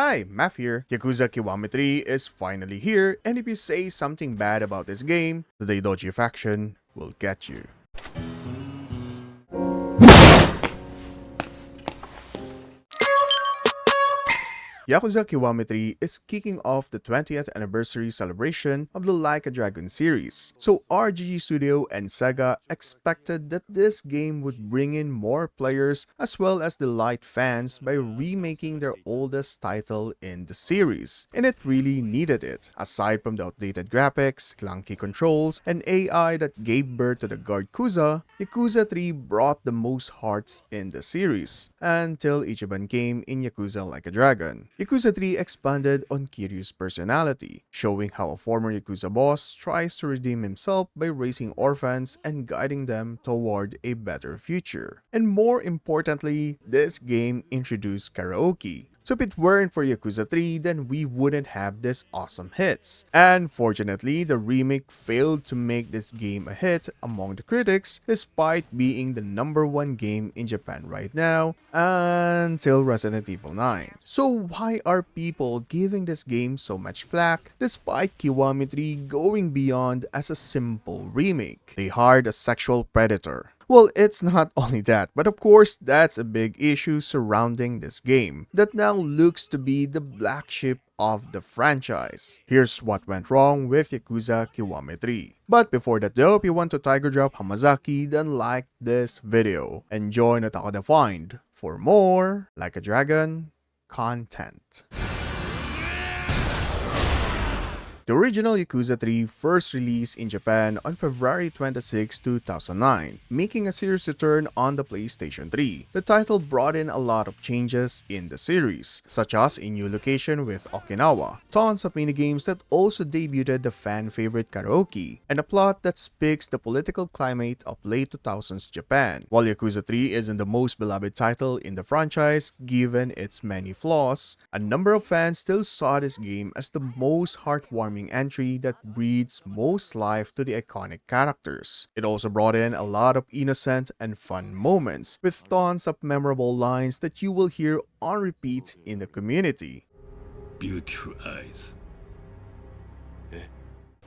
Hi, Math here. Yakuza Kiwami 3 is finally here, and if you say something bad about this game, the Daidoji Faction will get you. Yakuza Kiwami 3 is kicking off the 20th anniversary celebration of the Like a Dragon series, so RGG Studio and Sega expected that this game would bring in more players as well as delight fans by remaking their oldest title in the series, and it really needed it. Aside from the outdated graphics, clunky controls, and AI that gave birth to the Guard Kuza, Yakuza 3 brought the most hearts in the series, until Ichiban came in Yakuza Like a Dragon. Yakuza 3 expanded on Kiryu's personality, showing how a former Yakuza boss tries to redeem himself by raising orphans and guiding them toward a better future. And more importantly, this game introduced karaoke. So if it weren't for Yakuza 3, then we wouldn't have these awesome hits. And fortunately, the remake failed to make this game a hit among the critics despite being the #1 game in Japan right now until Resident Evil 9. So why are people giving this game so much flack despite Kiwami 3 going beyond as a simple remake? They hired a sexual predator. Well, it's not only that, but of course that's a big issue surrounding this game that now looks to be the black sheep of the franchise. Here's what went wrong with Yakuza Kiwami 3. But before that though, if you want to Tiger Drop Hamazaki, then like this video and join Otaku Defined for more Like a Dragon content. The original Yakuza 3 first released in Japan on February 26, 2009, making a serious return on the PlayStation 3. The title brought in a lot of changes in the series, such as a new location with Okinawa, tons of minigames that also debuted the fan-favorite karaoke, and a plot that speaks the political climate of late 2000s Japan. While Yakuza 3 isn't the most beloved title in the franchise given its many flaws, a number of fans still saw this game as the most heartwarming entry that breathes most life to the iconic characters. It also brought in a lot of innocent and fun moments, with tons of memorable lines that you will hear on repeat in the community. Beautiful eyes.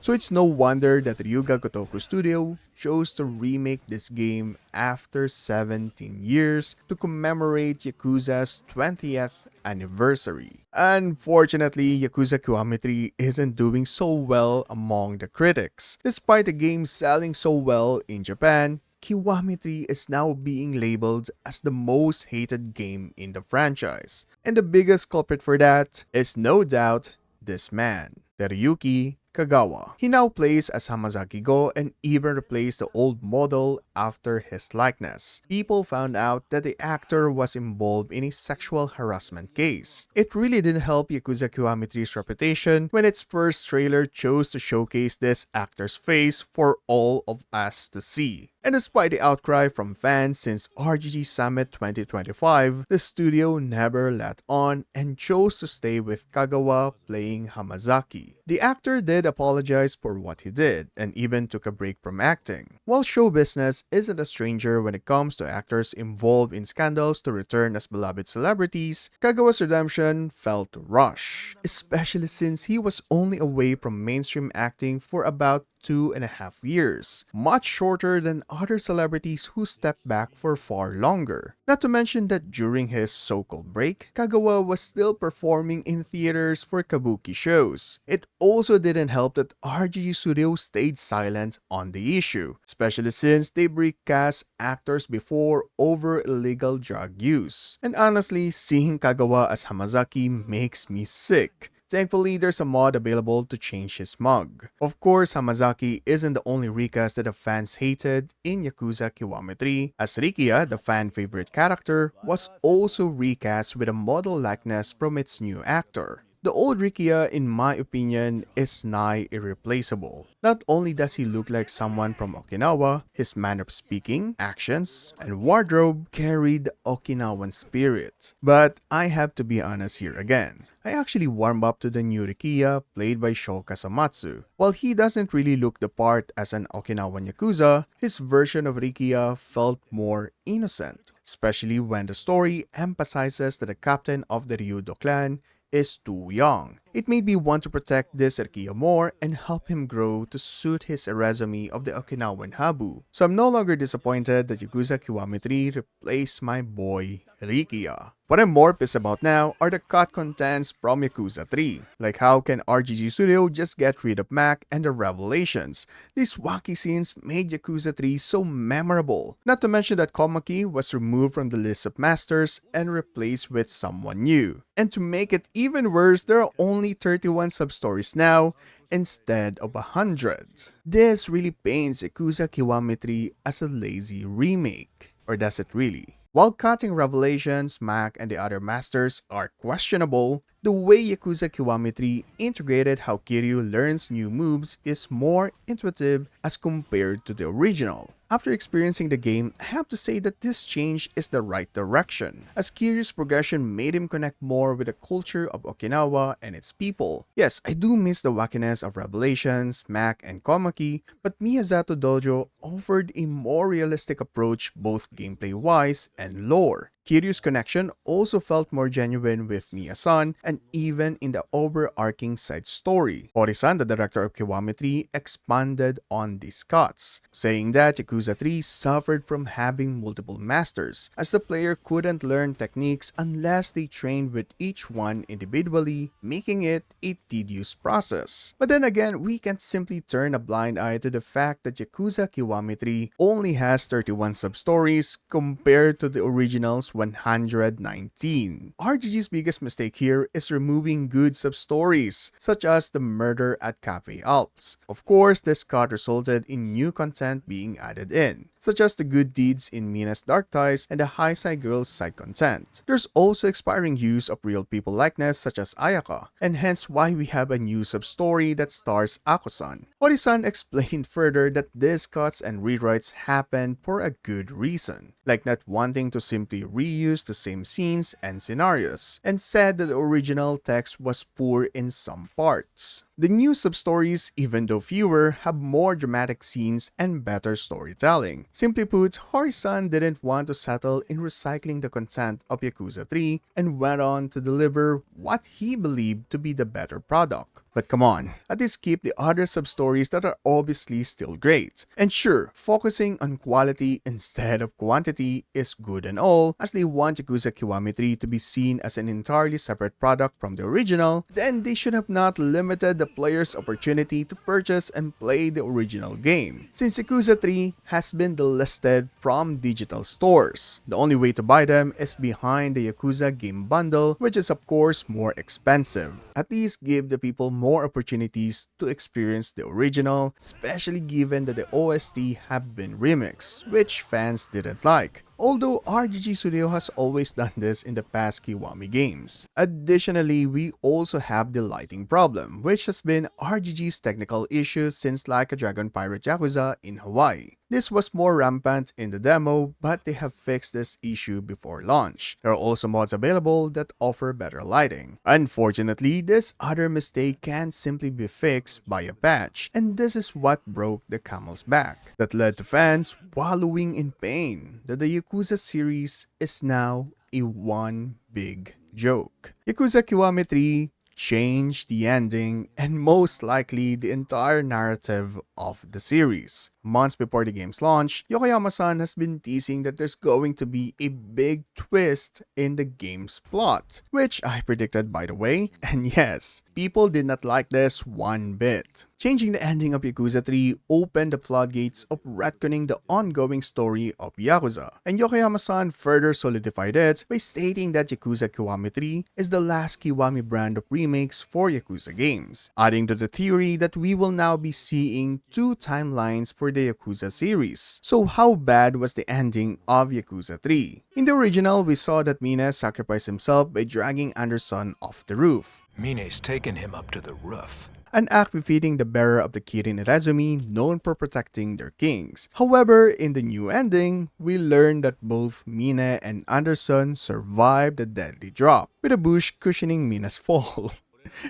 So it's no wonder that Ryuga Gotoku Studio chose to remake this game after 17 years to commemorate Yakuza's 20th anniversary. Unfortunately, Yakuza Kiwami 3 isn't doing so well among the critics. Despite the game selling so well in Japan, Kiwami 3 is now being labeled as the most hated game in the franchise. And the biggest culprit for that is no doubt this man, Teruyuki Kagawa. He now plays as Hamazaki Go and even replaced the old model after his likeness. People found out that the actor was involved in a sexual harassment case. It really didn't help Yakuza Kiwami 3's reputation when its first trailer chose to showcase this actor's face for all of us to see. And despite the outcry from fans since RGG Summit 2025, the studio never let on and chose to stay with Kagawa playing Hamazaki. The actor did apologize for what he did and even took a break from acting. While show business isn't a stranger when it comes to actors involved in scandals to return as beloved celebrities, Kagawa's redemption felt rushed, especially since he was only away from mainstream acting for about 2.5 years, much shorter than other celebrities who stepped back for far longer. Not to mention that during his so-called break, Kagawa was still performing in theaters for kabuki shows. It also didn't help that RGG Studio stayed silent on the issue, especially since they recast actors before over illegal drug use. And honestly, seeing Kagawa as Hamazaki makes me sick. Thankfully, there's a mod available to change his mug. Of course, Hamazaki isn't the only recast that the fans hated in Yakuza Kiwami 3, as Rikiya, the fan-favorite character, was also recast with a model likeness from its new actor. The old Rikiya, in my opinion, is nigh irreplaceable. Not only does he look like someone from Okinawa, his manner of speaking, actions, and wardrobe carried the Okinawan spirit. But I have to be honest here again. I actually warm up to the new Rikiya played by Sho Kasamatsu. While he doesn't really look the part as an Okinawan Yakuza, his version of Rikiya felt more innocent, especially when the story emphasizes that the captain of the Ryudo clan is too young. It made me want to protect this Rikiya more and help him grow to suit his resume of the Okinawan Habu. So I'm no longer disappointed that Yakuza Kiwami 3 replaced my boy Rikiya. What I'm more pissed about now are the cut contents from Yakuza 3. Like, how can RGG Studio just get rid of Mac and the revelations? These wacky scenes made Yakuza 3 so memorable. Not to mention that Komaki was removed from the list of masters and replaced with someone new. And to make it even worse, there are only 31 substories now instead of 100. This really paints Yakuza Kiwami 3 as a lazy remake. Or does it really? While cutting Revelations, Mac, and the other masters are questionable, the way Yakuza Kiwami 3 integrated how Kiryu learns new moves is more intuitive as compared to the original. After experiencing the game, I have to say that this change is the right direction, as Kiryu's progression made him connect more with the culture of Okinawa and its people. Yes, I do miss the wackiness of Revelations, Mac, and Komaki, but Miyazato Dojo offered a more realistic approach both gameplay-wise and lore. Kiryu's connection also felt more genuine with Miya-san and even in the overarching side story. Hori-san, the director of Kiwami 3, expanded on these cuts, saying that Yakuza 3 suffered from having multiple masters, as the player couldn't learn techniques unless they trained with each one individually, making it a tedious process. But then again, we can't simply turn a blind eye to the fact that Yakuza Kiwami 3 only has 31 sub-stories compared to the original's 119. RGG's biggest mistake here is removing good sub-stories, such as the murder at Cafe Alps. Of course, this cut resulted in new content being added in, such as the good deeds in Mina's Dark Ties and the High Side Girls side content. There's also expiring use of real people likeness such as Ayaka, and hence why we have a new sub-story that stars Ako-san. Hori-san explained further that these cuts and rewrites happened for a good reason, like not wanting to simply reuse the same scenes and scenarios, and said that the original text was poor in some parts. The new sub-stories, even though fewer, have more dramatic scenes and better storytelling. Simply put, Hori-san didn't want to settle in recycling the content of Yakuza 3 and went on to deliver what he believed to be the better product. But come on, at least keep the other sub-stories that are obviously still great. And sure, focusing on quality instead of quantity is good and all, as they want Yakuza Kiwami 3 to be seen as an entirely separate product from the original, then they should have not limited the player's opportunity to purchase and play the original game, since Yakuza 3 has been delisted from digital stores. The only way to buy them is behind the Yakuza game bundle, which is of course more expensive. At least give the people more opportunities to experience the original, especially given that the OST have been remixed, which fans didn't like. Although RGG Studio has always done this in the past Kiwami games. Additionally, we also have the lighting problem, which has been RGG's technical issue since Like a Dragon Pirate Yakuza in Hawaii. This was more rampant in the demo, but they have fixed this issue before launch. There are also mods available that offer better lighting. Unfortunately, this other mistake can simply be fixed by a patch, and this is what broke the camel's back. That led to fans wallowing in pain that the Yakuza series is now a one big joke. Yakuza Kiwami 3 changed the ending and most likely the entire narrative of the series. Months before the game's launch, Yokoyama-san has been teasing that there's going to be a big twist in the game's plot, which I predicted by the way, and yes, people did not like this one bit. Changing the ending of Yakuza 3 opened the floodgates of retconning the ongoing story of Yakuza, and Yokoyama-san further solidified it by stating that Yakuza Kiwami 3 is the last Kiwami brand of remakes for Yakuza games, adding to the theory that we will now be seeing two timelines for the Yakuza series. So how bad was the ending of Yakuza 3? In the original, we saw that Mine sacrificed himself by dragging Anderson off the roof. Mine's taken him up to the roof. An act befitting the bearer of the Kirin Rezumi known for protecting their kings. However, in the new ending, we learn that both Mine and Anderson survived the deadly drop, with a bush cushioning Mina's fall.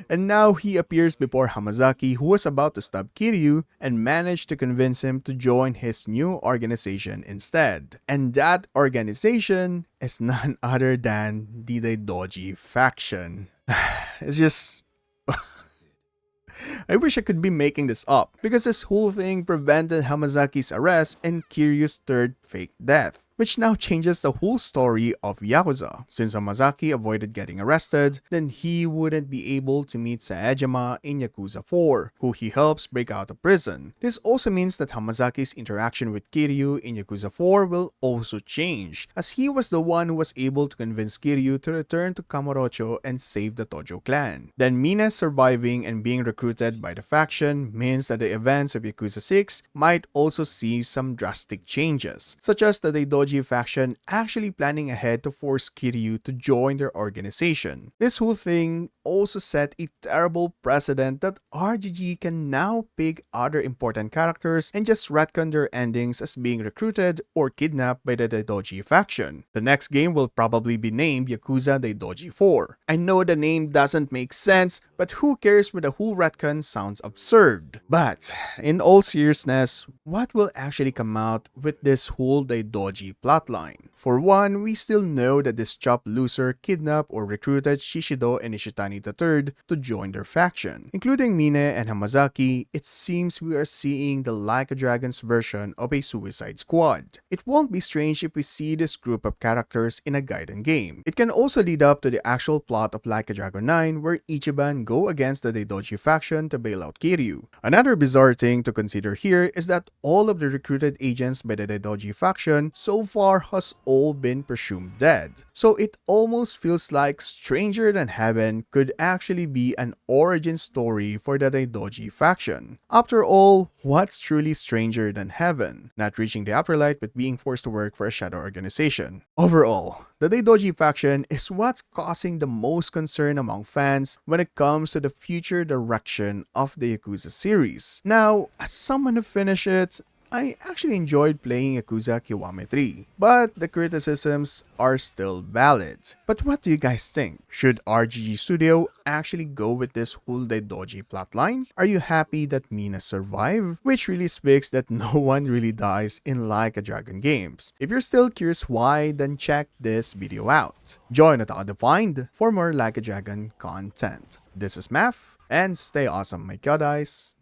And now he appears before Hamazaki, who was about to stab Kiryu, and managed to convince him to join his new organization instead. And that organization is none other than the Daidoji Faction. It's just I wish I could be making this up, because this whole thing prevented Hamazaki's arrest and Kiryu's third fake death, which now changes the whole story of Yakuza. Since Hamazaki avoided getting arrested, then he wouldn't be able to meet Saejima in Yakuza 4, who he helps break out of prison. This also means that Hamazaki's interaction with Kiryu in Yakuza 4 will also change, as he was the one who was able to convince Kiryu to return to Kamurocho and save the Tojo clan. Then Mine surviving and being recruited by the faction means that the events of Yakuza 6 might also see some drastic changes, such as the Daidoji Faction actually planning ahead to force Kiryu to join their organization. This whole thing also set a terrible precedent that RGG can now pick other important characters and just retcon their endings as being recruited or kidnapped by the Daidoji Faction. The next game will probably be named Yakuza Daidoji 4. I know the name doesn't make sense, but who cares when the whole retcon sounds absurd? But in all seriousness, what will actually come out with this whole Daidoji plotline? For one, we still know that this chopped loser kidnapped or recruited Shishido and Ishitani III to join their faction. Including Mine and Hamazaki, it seems we are seeing the Like a Dragon's version of a Suicide Squad. It won't be strange if we see this group of characters in a Gaiden game. It can also lead up to the actual plot of Like a Dragon 9, where Ichiban go against the Daidoji faction to bail out Kiryu. Another bizarre thing to consider here is that all of the recruited agents by the Daidoji faction so far has all been presumed dead. So it almost feels like Stranger Than Heaven could actually be an origin story for the Daidoji faction. After all, what's truly stranger than heaven? Not reaching the afterlife but being forced to work for a shadow organization. Overall, the Daidoji faction is what's causing the most concern among fans when it comes to the future direction of the Yakuza series. Now, as someone who finished it, I actually enjoyed playing Yakuza Kiwami 3, but the criticisms are still valid. But what do you guys think? Should RGG Studio actually go with this whole Daidoji plotline? Are you happy that Mina survived? Which really speaks that no one really dies in Like a Dragon games. If you're still curious why, then check this video out. Join Otaku Defined for more Like a Dragon content. This is Math, and stay awesome, my god eyes.